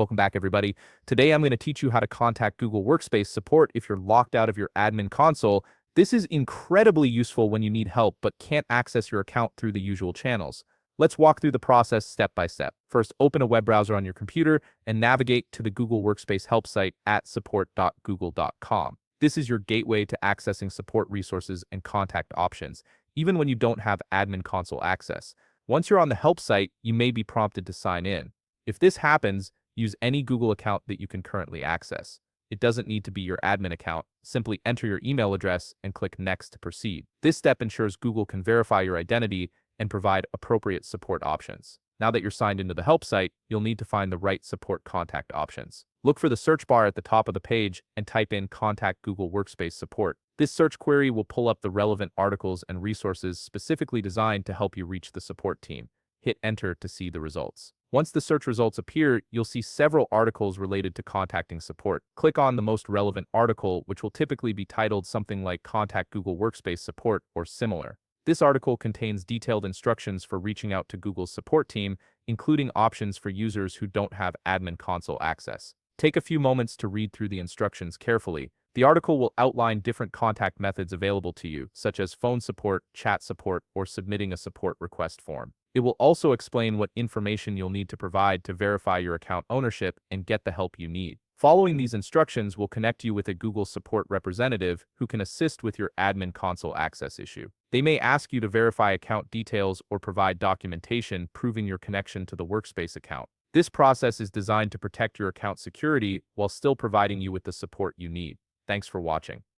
Welcome back, everybody. Today, I'm going to teach you how to contact Google Workspace support if you're locked out of your admin console. This is incredibly useful when you need help but can't access your account through the usual channels. Let's walk through the process step by step. First, open a web browser on your computer and navigate to the Google Workspace help site at support.google.com. This is your gateway to accessing support resources and contact options, even when you don't have admin console access. Once you're on the help site, you may be prompted to sign in. If this happens, use any Google account that you can currently access. It doesn't need to be your admin account. Simply enter your email address and click Next to proceed. This step ensures Google can verify your identity and provide appropriate support options. Now that you're signed into the help site, you'll need to find the right support contact options. Look for the search bar at the top of the page and type in Contact Google Workspace Support. This search query will pull up the relevant articles and resources specifically designed to help you reach the support team. Hit Enter to see the results. Once the search results appear, you'll see several articles related to contacting support. Click on the most relevant article, which will typically be titled something like Contact Google Workspace Support or similar. This article contains detailed instructions for reaching out to Google's support team, including options for users who don't have admin console access. Take a few moments to read through the instructions carefully. The article will outline different contact methods available to you, such as phone support, chat support, or submitting a support request form. It will also explain what information you'll need to provide to verify your account ownership and get the help you need. Following these instructions will connect you with a Google support representative who can assist with your admin console access issue. They may ask you to verify account details or provide documentation proving your connection to the Workspace account. This process is designed to protect your account security while still providing you with the support you need. Thanks for watching.